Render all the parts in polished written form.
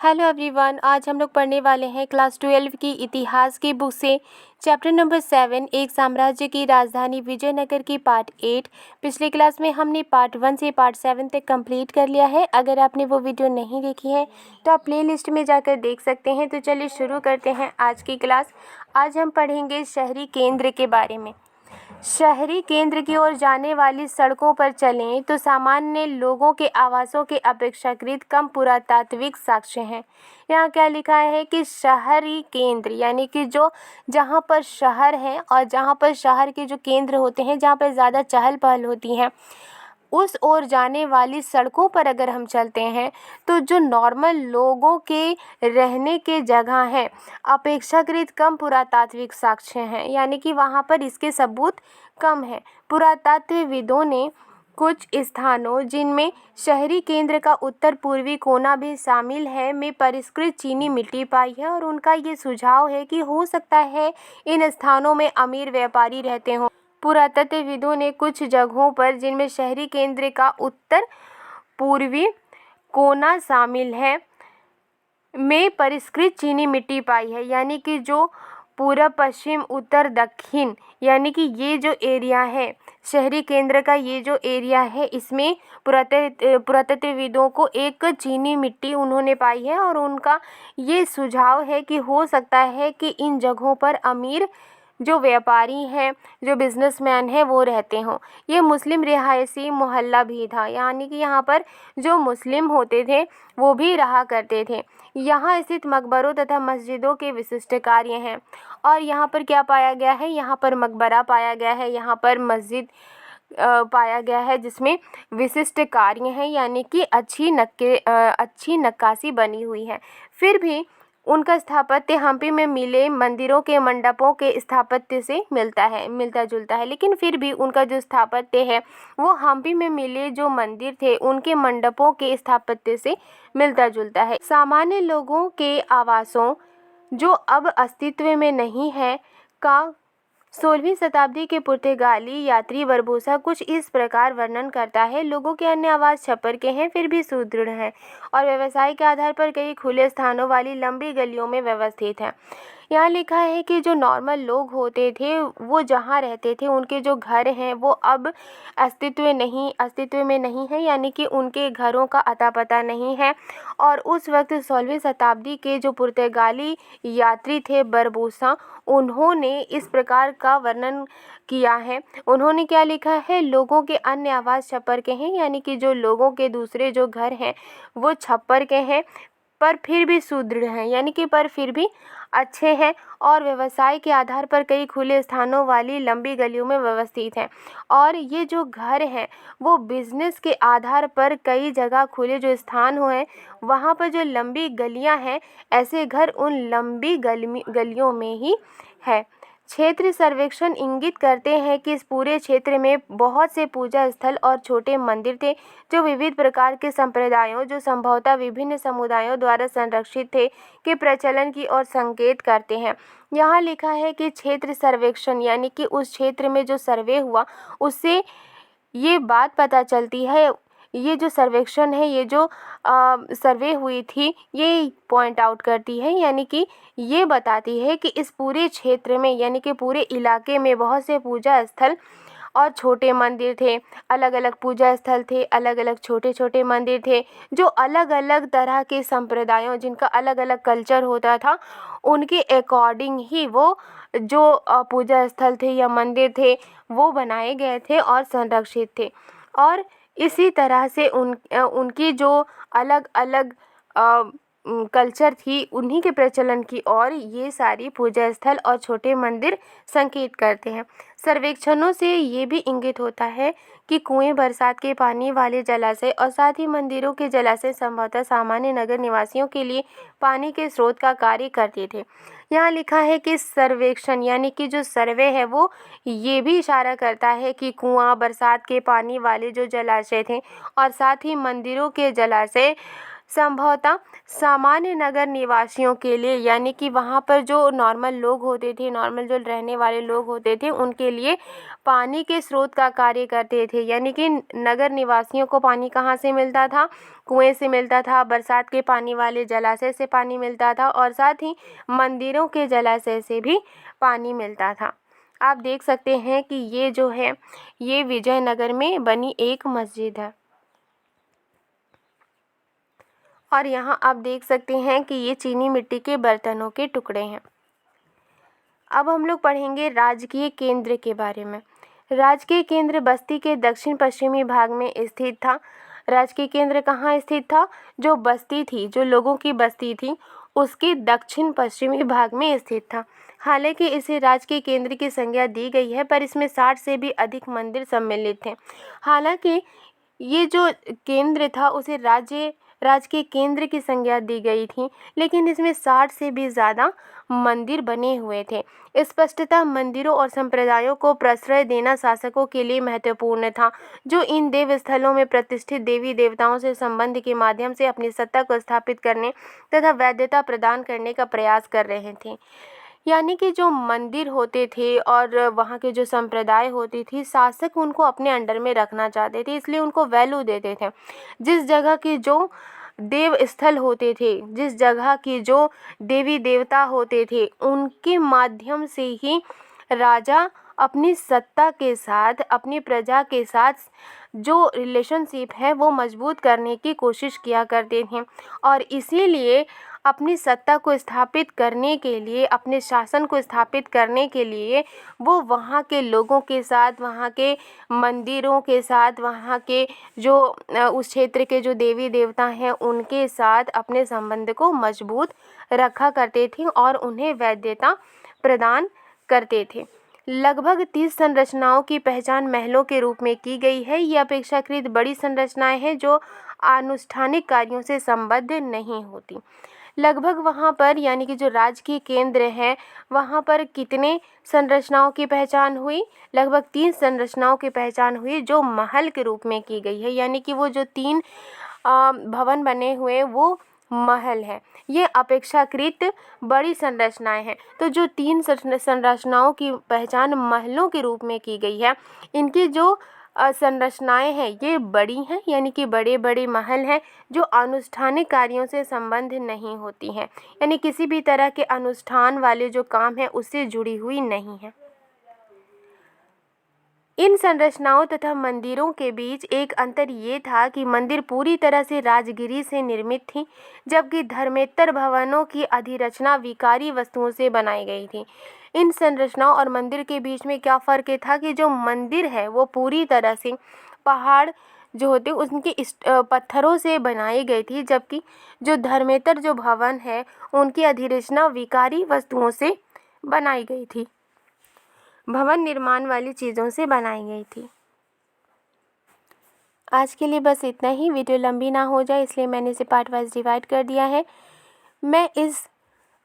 Hello everyone, आज हम लोग पढ़ने वाले हैं क्लास 12 की इतिहास की बुक से चैप्टर नंबर 7 एक साम्राज्य की राजधानी विजयनगर की पार्ट 8। पिछले क्लास में हमने पार्ट 1 से पार्ट 7 तक कंप्लीट कर लिया है। अगर आपने वो वीडियो नहीं देखी है तो आप प्लेलिस्ट में जाकर देख सकते हैं। तो चलिए शुरू करते हैं आज की क्लास। आज हम पढ़ेंगे शहरी केंद्र के बारे में। शहरी केंद्र की ओर जाने वाली सड़कों पर चलें तो सामान्य लोगों के आवासों के अपेक्षाकृत कम पुरातात्विक साक्ष्य हैं। यहाँ क्या लिखा है कि शहरी केंद्र यानी कि जो जहाँ पर शहर है और जहाँ पर शहर के जो केंद्र होते हैं, जहाँ पर ज़्यादा चहल पहल होती हैं, उस ओर जाने वाली सड़कों पर अगर हम चलते हैं तो जो नॉर्मल लोगों के रहने के जगह हैं अपेक्षाकृत कम पुरातात्विक साक्ष्य हैं, यानी कि वहाँ पर इसके सबूत कम हैं। पुरातत्वविदों ने कुछ स्थानों जिनमें शहरी केंद्र का उत्तर पूर्वी कोना भी शामिल है में परिष्कृत चीनी मिट्टी पाई है और उनका ये सुझाव है कि हो सकता है इन स्थानों में अमीर व्यापारी रहते हों। पुरातत्वविदों ने कुछ जगहों पर जिनमें शहरी केंद्र का उत्तर पूर्वी कोना शामिल है में परिष्कृत चीनी मिट्टी पाई है, यानी कि जो पूर्व पश्चिम उत्तर दक्षिण यानी कि ये जो एरिया है शहरी केंद्र का, ये जो एरिया है इसमें पुरातत्वविदों को एक चीनी मिट्टी उन्होंने पाई है और उनका ये सुझाव है कि हो सकता है कि इन जगहों पर अमीर जो व्यापारी हैं, जो बिजनेसमैन हैं, वो रहते हों। ये मुस्लिम रिहायशी मोहल्ला भी था, यानी कि यहाँ पर जो मुस्लिम होते थे वो भी रहा करते थे। यहाँ स्थित मकबरों तथा मस्जिदों के विशिष्ट कार्य हैं और यहाँ पर क्या पाया गया है, यहाँ पर मकबरा पाया गया है, यहाँ पर मस्जिद पाया गया है जिसमें विशिष्ट कार्य हैं, यानी कि अच्छी नक्काशी बनी हुई है। फिर भी उनका स्थापत्य हम्पी में मिले मंदिरों के मंडपों के स्थापत्य से मिलता जुलता है, लेकिन फिर भी उनका जो स्थापत्य है वो हम्पी में मिले जो मंदिर थे उनके मंडपों के स्थापत्य से मिलता जुलता है। सामान्य लोगों के आवासों जो अब अस्तित्व में नहीं है का 16वीं शताब्दी के पुर्तगाली यात्री बरबोसा कुछ इस प्रकार वर्णन करता है। लोगों के अन्य आवास छप्पर के हैं, फिर भी सुदृढ़ हैं और व्यवसाय के आधार पर कई खुले स्थानों वाली लंबी गलियों में व्यवस्थित हैं। यहाँ लिखा है कि जो नॉर्मल लोग होते थे वो जहाँ रहते थे उनके जो घर हैं वो अब अस्तित्व में नहीं है, यानी कि उनके घरों का अता पता नहीं है। और उस वक्त 16वीं शताब्दी के जो पुर्तगाली यात्री थे बरबोसा, उन्होंने इस प्रकार का वर्णन किया है। उन्होंने क्या लिखा है, लोगों के अन्य आवास छप्पर के हैं, यानी कि जो लोगों के दूसरे जो घर हैं वो छप्पर के हैं पर फिर भी सुदृढ़ हैं, यानी कि पर फिर भी अच्छे हैं और व्यवसाय के आधार पर कई खुले स्थानों वाली लंबी गलियों में व्यवस्थित हैं। और ये जो घर हैं वो बिजनेस के आधार पर कई जगह खुले जो स्थान हुए वहाँ पर जो लंबी गलियाँ हैं, ऐसे घर उन लंबी गलियों में ही है। क्षेत्र सर्वेक्षण इंगित करते हैं कि इस पूरे क्षेत्र में बहुत से पूजा स्थल और छोटे मंदिर थे जो विविध प्रकार के संप्रदायों जो संभवतः विभिन्न समुदायों द्वारा संरक्षित थे के प्रचलन की ओर संकेत करते हैं। यहाँ लिखा है कि क्षेत्र सर्वेक्षण यानी कि उस क्षेत्र में जो सर्वे हुआ उससे ये बात पता चलती है, ये जो सर्वेक्षण है, ये जो सर्वे हुई थी, ये पॉइंट आउट करती है, यानी कि ये बताती है कि इस पूरे क्षेत्र में यानी कि पूरे इलाके में बहुत से पूजा स्थल और छोटे मंदिर थे, अलग अलग पूजा स्थल थे, अलग अलग छोटे छोटे मंदिर थे जो अलग अलग तरह के संप्रदायों जिनका अलग अलग कल्चर होता था उनके अकॉर्डिंग ही वो जो पूजा स्थल थे या मंदिर थे वो बनाए गए थे और संरक्षित थे। और इसी तरह से उनकी जो अलग अलग कल्चर थी उन्हीं के प्रचलन की ओर ये सारी पूजा स्थल और छोटे मंदिर संकेत करते हैं। सर्वेक्षणों से ये भी इंगित होता है कि कुएं, बरसात के पानी वाले जलाशय और साथ ही मंदिरों के जलाशय संभवतः सामान्य नगर निवासियों के लिए पानी के स्रोत का कार्य करते थे। यहाँ लिखा है कि सर्वेक्षण यानी कि जो सर्वे है वो ये भी इशारा करता है कि कुआं, बरसात के पानी वाले जो जलाशय थे और साथ ही मंदिरों के जलाशय संभवतः सामान्य नगर निवासियों के लिए, यानी कि वहाँ पर जो नॉर्मल लोग होते थे, नॉर्मल जो रहने वाले लोग होते थे, उनके लिए पानी के स्रोत का कार्य करते थे। यानी कि नगर निवासियों को पानी कहाँ से मिलता था? कुएं से मिलता था, बरसात के पानी वाले जलाशय से पानी मिलता था और साथ ही मंदिरों के जलाशय से भी पानी मिलता था। आप देख सकते हैं कि ये जो है ये विजयनगर में बनी एक मस्जिद है और यहाँ आप देख सकते हैं कि ये चीनी मिट्टी के बर्तनों के टुकड़े हैं। अब हम लोग पढ़ेंगे राजकीय केंद्र के बारे में। राजकीय केंद्र बस्ती के दक्षिण पश्चिमी भाग में स्थित था। राजकीय केंद्र कहाँ स्थित था? जो बस्ती थी, जो लोगों की बस्ती थी, उसके दक्षिण पश्चिमी भाग में स्थित था। हालांकि इसे राजकीय केंद्र की संज्ञा दी गई है, पर इसमें 60 से भी अधिक मंदिर सम्मिलित थे। हालांकि ये जो केंद्र था उसे राजकीय केंद्र की संज्ञा दी गई थी, लेकिन इसमें 60 से भी ज़्यादा मंदिर बने हुए थे। स्पष्टतः मंदिरों और संप्रदायों को प्रश्रय देना शासकों के लिए महत्वपूर्ण था, जो इन देव स्थलों में प्रतिष्ठित देवी देवताओं से संबंध के माध्यम से अपनी सत्ता को स्थापित करने तथा वैधता प्रदान करने का प्रयास कर रहे थे। यानी कि जो मंदिर होते थे और वहाँ के जो संप्रदाय होती थी, शासक उनको अपने अंडर में रखना चाहते थे, इसलिए उनको वैल्यू देते थे। जिस जगह की जो देव स्थल होते थे, जिस जगह की जो देवी देवता होते थे, उनके माध्यम से ही राजा अपनी सत्ता के साथ, अपनी प्रजा के साथ जो रिलेशनशिप है वो मजबूत करने की कोशिश किया करते थे और इसीलिए अपनी सत्ता को स्थापित करने के लिए, अपने शासन को स्थापित करने के लिए वो वहाँ के लोगों के साथ, वहाँ के मंदिरों के साथ, वहाँ के जो उस क्षेत्र के जो देवी देवता हैं उनके साथ अपने संबंध को मजबूत रखा करते थे और उन्हें वैधता प्रदान करते थे। लगभग 30 संरचनाओं की पहचान महलों के रूप में की गई है। ये अपेक्षाकृत बड़ी संरचनाएं हैं जो आनुष्ठानिक कार्यों से संबद्ध नहीं होती। लगभग वहाँ पर, यानी कि जो राजकीय केंद्र है, वहाँ पर कितने संरचनाओं की पहचान हुई? लगभग 3 संरचनाओं की पहचान हुई जो महल के रूप में की गई है। यानी कि वो जो 3 भवन बने हुए वो महल है। ये अपेक्षाकृत बड़ी संरचनाएं हैं। तो जो 3 संरचनाओं की पहचान महलों के रूप में की गई है, इनकी जो संरचनाएं हैं ये बड़ी हैं, यानी कि बड़े बड़े महल हैं जो अनुष्ठानिक कार्यों से संबंध नहीं होती हैं, यानी किसी भी तरह के अनुष्ठान वाले जो काम है उससे जुड़ी हुई नहीं है। इन संरचनाओं तथा मंदिरों के बीच एक अंतर ये था कि मंदिर पूरी तरह से राजगिरी से निर्मित थी, जबकि धर्मेतर भवनों की अधिरचना विकारी वस्तुओं से बनाई गई थी। इन संरचनाओं और मंदिर के बीच में क्या फ़र्क था कि जो मंदिर है वो पूरी तरह से पहाड़ जो होते उनके पत्थरों से बनाई गई थी, जबकि जो धर्मेतर जो भवन है उनकी अधिरचना विकारी वस्तुओं से बनाई गई थी, भवन निर्माण वाली चीज़ों से बनाई गई थी। आज के लिए बस इतना ही। वीडियो लंबी ना हो जाए इसलिए मैंने इसे पार्ट वाइज डिवाइड कर दिया है। मैं इस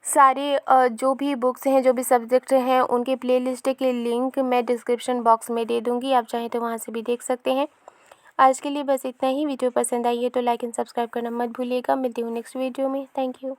सारे जो भी बुक्स हैं, जो भी सब्जेक्ट हैं, उनके प्लेलिस्ट के लिंक मैं डिस्क्रिप्शन बॉक्स में दे दूँगी, आप चाहें तो वहाँ से भी देख सकते हैं। आज के लिए बस इतना ही। वीडियो पसंद आई है तो लाइक एंड सब्सक्राइब करना मत भूलिएगा। मिलती हूँ नेक्स्ट वीडियो में। Thank you.